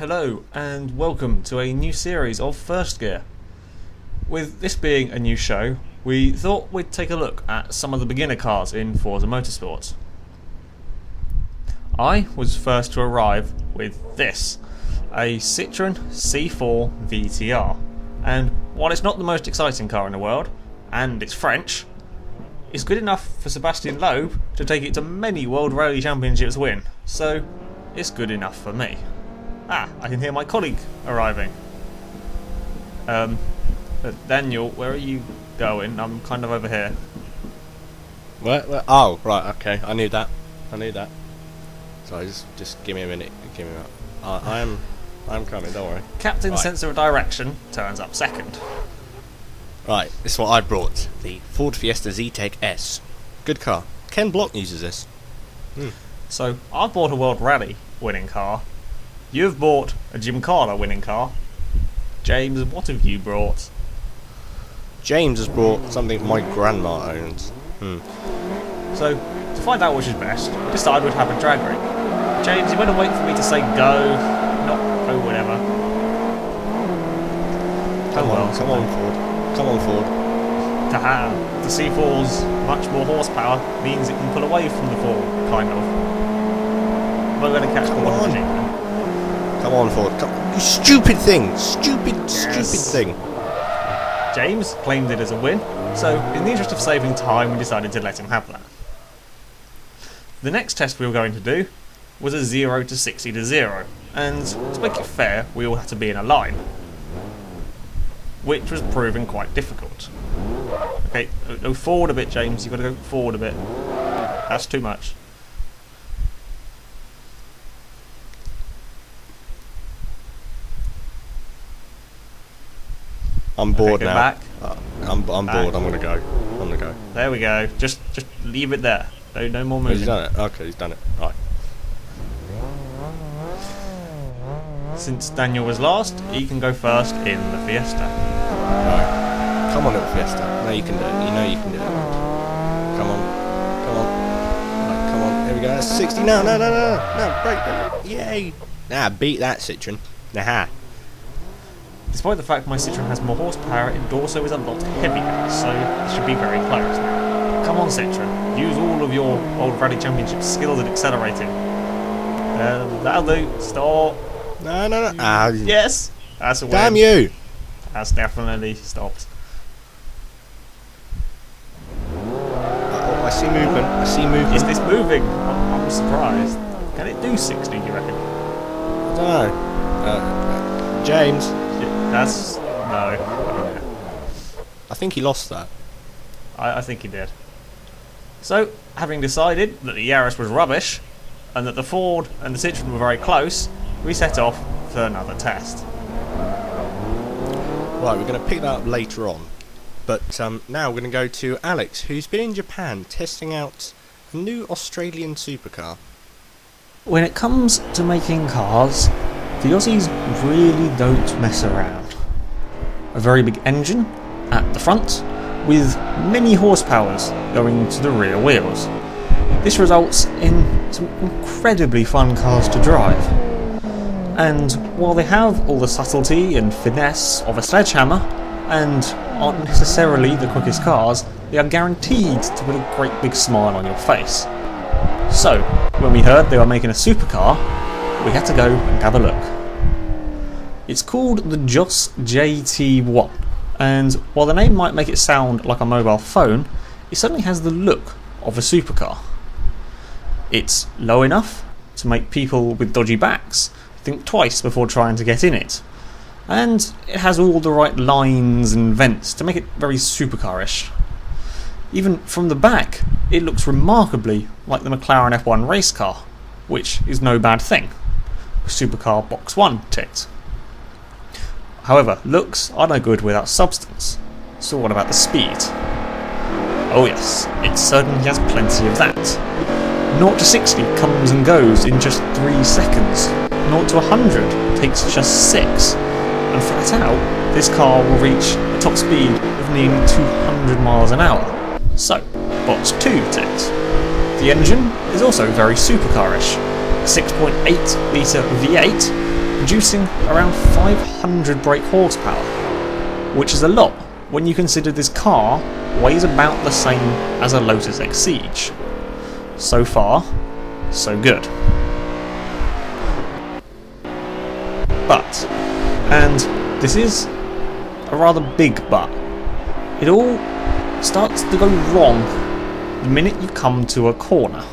Hello and welcome to a new series of First Gear. With this being a new show, we thought we'd take a look at some of the beginner cars in Forza Motorsport. I was first to arrive with this, a Citroën C4 VTR, and while it's not the most exciting car in the world, and it's French, it's good enough for Sebastian Loeb to take it to many World Rally Championships win, so it's good enough for me. I can hear my colleague arriving. Daniel, where are you going? I'm kind of over here. Where? Oh, right, okay. I knew that. Sorry, just give me a minute. Give me a minute. I'm coming, don't worry. Captain Right. Sensor of Direction turns up second. Right, this is what I brought. The Ford Fiesta Zetec S. Good car. Ken Block uses this. So, I've bought a World Rally winning car. You've bought a Gymkhana winning car. James, what have you brought? James has brought something my grandma owns. So, to find out which is best, we decided we'd have a drag ring. James, you better wait for me to say go, not go whatever. Come on, Ford. Come on, Ford. Haha, the C4's much more horsepower means it can pull away from the Ford, kind of. Am I going to catch the one of the Jeep? Come on, Ford. Come. You stupid thing. Stupid thing. James claimed it as a win, so in the interest of saving time we decided to let him have that. The next test we were going to do was a 0 to 60 to 0, and to make it fair we all had to be in a line, which was proving quite difficult. Okay, go forward a bit, James, you've got to go forward a bit. That's too much. I'm bored go now. back. I'm Back. bored. I'm gonna go. There we go. Just leave it there. No more moving. He's done it. Okay, he's done it. Right. Since Daniel was last, he can go first in the Fiesta. Right. Come on, little Fiesta. No, you can do it. You know you can do it. Come on. Right, come on. There we go. That's 60. No, break. Yay. Nah, beat that Citroen. Nah. Despite the fact my Citroen has more horsepower, it also is a lot heavier, so it should be very close now. Come on, Citroen, use all of your World Rally Championship skills at accelerating. That'll do. Stop. No. Ah, Yes, that's a win. damn you. That's definitely stopped. Oh, I see movement. Is this moving? I'm surprised. Can it do 60, do you reckon? I don't know. James. That's... no. I don't know. I think he lost that. I think he did. So, having decided that the Yaris was rubbish, and that the Ford and the Citroen were very close, we set off for another test. Right, we're going to pick that up later on. But now we're going to go to Alex, who's been in Japan testing out a new Australian supercar. When it comes to making cars, the Aussies really don't mess around. A very big engine at the front, with many horsepowers going to the rear wheels. This results in some incredibly fun cars to drive. And while they have all the subtlety and finesse of a sledgehammer, and aren't necessarily the quickest cars, they are guaranteed to put a great big smile on your face. So, when we heard they were making a supercar, we had to go and have a look. It's called the Joss JT1, and while the name might make it sound like a mobile phone, it certainly has the look of a supercar. It's low enough to make people with dodgy backs think twice before trying to get in it, and it has all the right lines and vents to make it very supercarish. Even from the back, it looks remarkably like the McLaren F1 race car, which is no bad thing. Supercar Box 1 ticked. However, looks are no good without substance, so what about the speed? Oh yes, it certainly has plenty of that. 0 to 60 comes and goes in just 3 seconds, 0 to 100 takes just 6, and flat out, this car will reach a top speed of nearly 200 miles an hour. So, Box 2 ticks. The engine is also very supercarish. A 6.8 litre V8 producing around 500 brake horsepower, which is a lot when you consider this car weighs about the same as a Lotus Exige. So far, so good. But, and this is a rather big but, it all starts to go wrong the minute you come to a corner.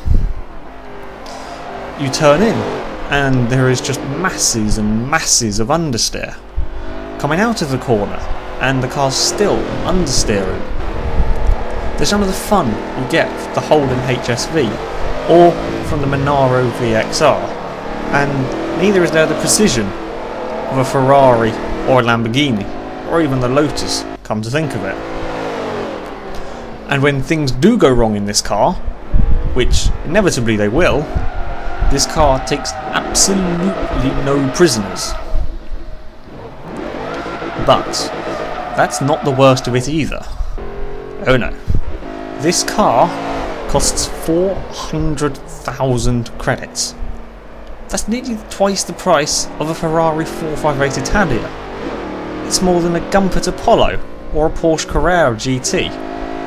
You turn in, and there is just masses and masses of understeer. Coming out of the corner, and the car's still understeering. There's none of the fun you get from the Holden HSV, or from the Monaro VXR, and neither is there the precision of a Ferrari or a Lamborghini, or even the Lotus, come to think of it. And when things do go wrong in this car, which inevitably they will, this car takes absolutely no prisoners. But that's not the worst of it either. Oh no. This car costs 400,000 credits. That's nearly twice the price of a Ferrari 458 Italia. It's more than a Gumpert Apollo or a Porsche Carrera GT,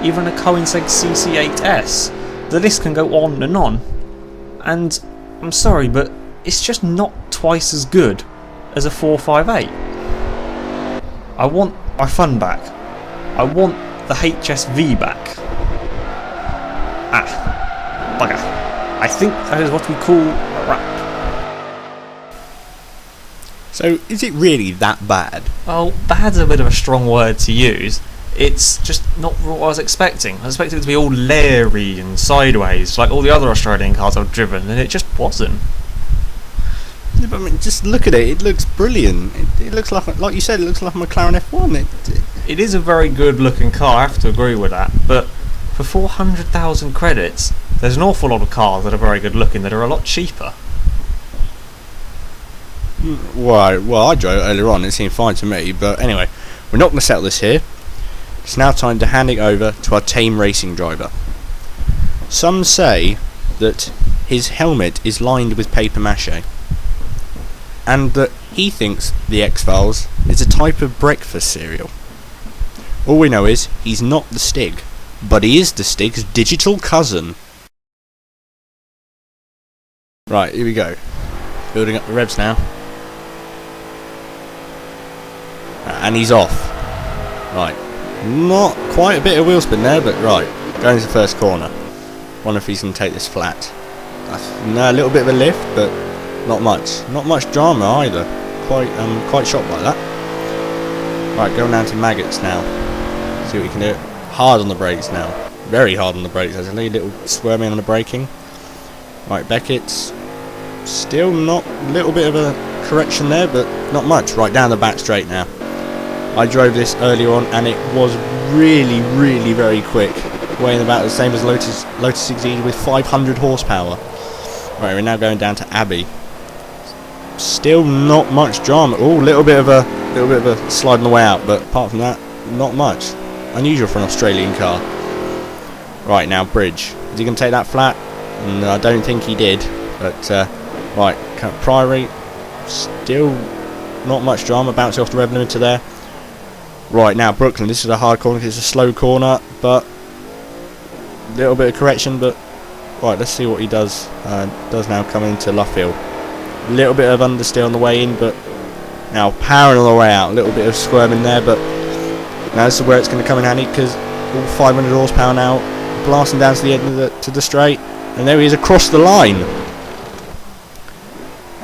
even a Koenigsegg CC8S. The list can go on. And I'm sorry, but it's just not twice as good as a 458. I want my fun back. I want the HSV back. Ah, bugger. I think that is what we call a wrap. So, is it really that bad? Well, bad's a bit of a strong word to use. It's just not what I was expecting. I expected it to be all leery and sideways, like all the other Australian cars I've driven, and it just wasn't. Yeah, but I mean, just look at it. It looks brilliant. It looks like you said, it looks like a McLaren F1. It is a very good looking car, I have to agree with that, but for 400,000 credits, there's an awful lot of cars that are very good looking that are a lot cheaper. Well, I drove it earlier on. It seemed fine to me. But anyway, we're not going to settle this here. It's now time to hand it over to our tame racing driver. Some say that his helmet is lined with paper mache, and that he thinks the X-Files is a type of breakfast cereal. All we know is he's not the Stig, but he is the Stig's digital cousin. Right, here we go. Building up the revs now. And he's off. Right. Not quite a bit of wheel spin there, but right. Going to the first corner. Wonder if he's going to take this flat. No, a little bit of a lift, but not much. Not much drama either. Quite shocked by that. Right, going down to Maggots now. See what we can do. Hard on the brakes now. Very hard on the brakes. There's a little squirming on the braking. Right, Beckett's still not a little bit of a correction there, but not much. Right down the back straight now. I drove this earlier on and it was really, really very quick. Weighing about the same as Lotus Exige with 500 horsepower. Right, we're now going down to Abbey. Still not much drama. Oh, little bit of a slide on the way out, but apart from that, not much. Unusual for an Australian car. Right, now Bridge. Is he going to take that flat? No, I don't think he did. But right, Priory. Still not much drama. Bouncing off the rev limiter there. Right, now Brooklyn. This is a hard corner because it's a slow corner, but a little bit of correction. But right, let's see what he does. Does now come into Luffield. A little bit of understeer on the way in, but now powering on the way out. A little bit of squirming there, but now this is where it's going to come in handy because all 500 horsepower now, blasting down to the end of the straight, and there he is across the line.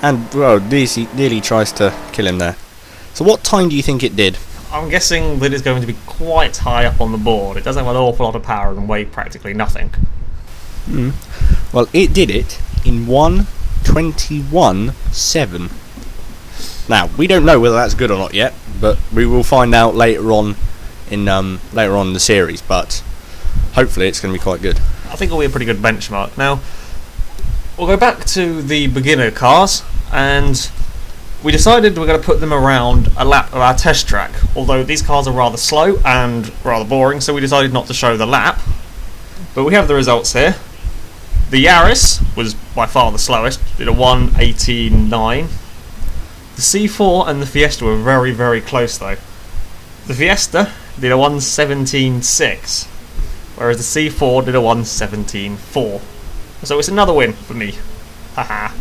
And well, nearly tries to kill him there. So what time do you think it did? I'm guessing that it's going to be quite high up on the board. It doesn't have an awful lot of power and weigh practically nothing. Well, it did it in 1:21.7. Now we don't know whether that's good or not yet, but we will find out later on in the series. But hopefully, it's going to be quite good. I think it'll be a pretty good benchmark. Now we'll go back to the beginner cars, and we decided we're going to put them around a lap of our test track. Although these cars are rather slow and rather boring, so we decided not to show the lap. But we have the results here. The Yaris was by far the slowest, did a 1:18.9. The C4 and the Fiesta were very, very close though. The Fiesta did a 1:17.6, whereas the C4 did a 1:17.4. So it's another win for me. Haha.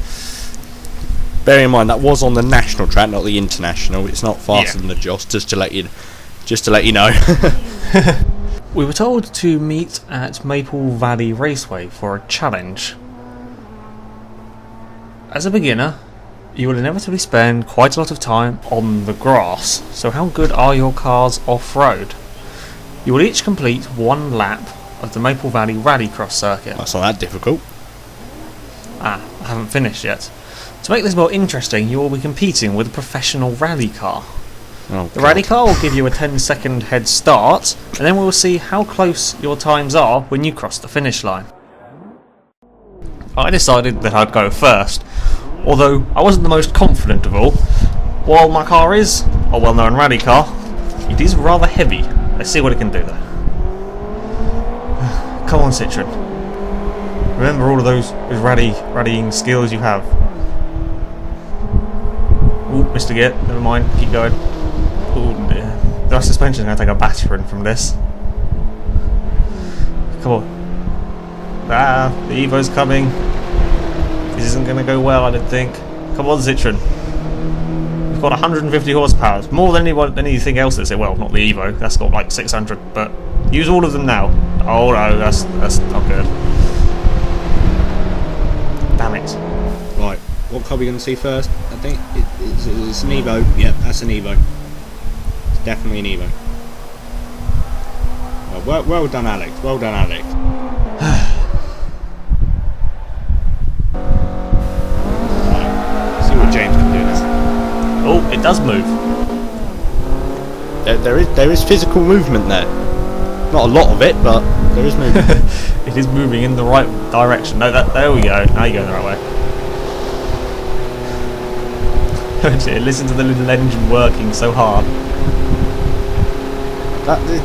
Bear in mind that was on the national track, not the international. It's not faster Yeah. than the Joss. Just to let you know. We were told to meet at Maple Valley Raceway for a challenge. As a beginner, you will inevitably spend quite a lot of time on the grass, so how good are your cars off-road? You will each complete one lap of the Maple Valley Rallycross circuit. That's not that difficult. I haven't finished yet. To make this more interesting, you will be competing with a professional rally car. Oh, The rally car will give you a 10-second head start, and then we will see how close your times are when you cross the finish line. I decided that I'd go first, although I wasn't the most confident of all. While my car is a well-known rally car, it is rather heavy. Let's see what it can do though. Come on, Citroen. Remember all of those rallying skills you have. Ooh, missed a gear. Never mind. Keep going. Ooh, the suspension's going to take a battering from this. Come on. The Evo's coming. This isn't going to go well, I don't think. Come on, Citroen. We've got 150 horsepower. It's more than anything else that's it. Well, not the Evo. That's got like 600. But use all of them now. Oh no, that's not good. Damn it. Right, what car are we going to see first? I think it's an Evo. Yep, that's an Evo. It's definitely an Evo. Well done, Alex. Well done, Alex. Right, see what James can do now. Oh, it does move. There is physical movement there. Not a lot of it, but there is movement. It is moving in the right direction. No, there we go. Now you're going the right way. Listen to the little engine working so hard.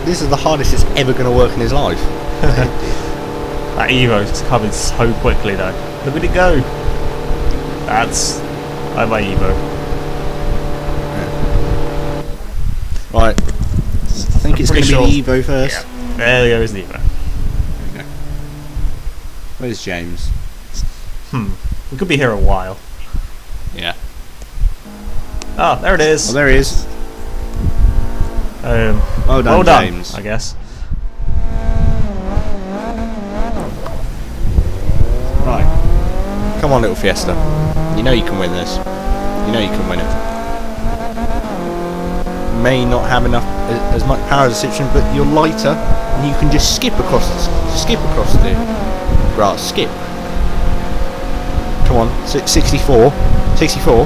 This is the hardest it's ever going to work in his life. That Evo's coming so quickly though. Look at it go. That's my Evo. Right. I think it's going to Pretty be the Evo first. Yeah. There goes the Evo. Okay. Where's James? We could be here a while. Yeah. Ah, there it is. Oh, there he is. Well done, done, James. I guess. Right. Come on, little Fiesta. You know you can win this. You know you can win it. May not have enough as much power as a Citroen, but you're lighter, and you can just skip across the grass. Skip. Come on, 64, 64,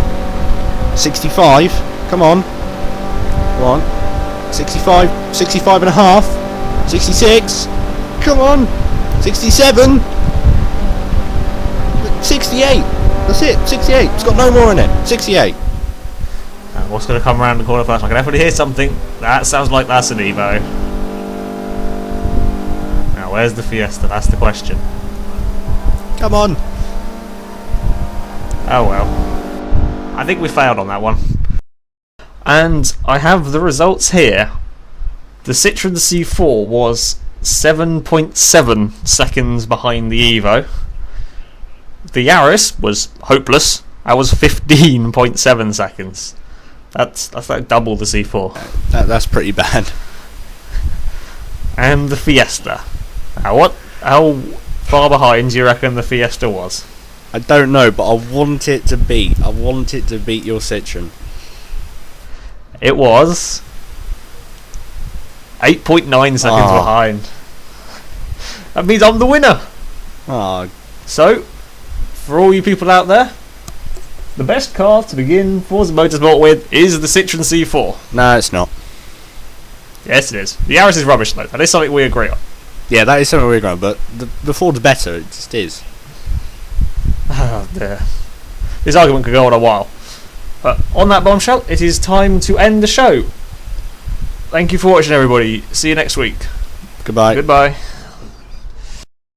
65. Come on, come on. 65, 65 and a half, 66. Come on, 67, 68. That's it, 68. It's got no more in it. 68. What's going to come around the corner first? I can definitely hear something. That sounds like that's an Evo. Now, where's the Fiesta? That's the question. Come on. Oh well. I think we failed on that one. And I have the results here. The Citroen C4 was 7.7 seconds behind the Evo. The Yaris was hopeless. That was 15.7 seconds. That's like double the C4. That's pretty bad. And the Fiesta. Now how far behind do you reckon the Fiesta was? I don't know, but I want it to beat. I want it to beat your Citroen. It was 8.9 seconds behind. That means I'm the winner. Ah, So, for all you people out there, the best car to begin Forza Motorsport with is the Citroen C4. no, it's not. Yes, it is. The Yaris is rubbish though. That is something we agree on. Yeah, that is something we're going, but the Ford's better. It just is. Oh dear. This argument could go on a while. But on that bombshell, it is time to end the show. Thank you for watching, everybody. See you next week. Goodbye. Goodbye.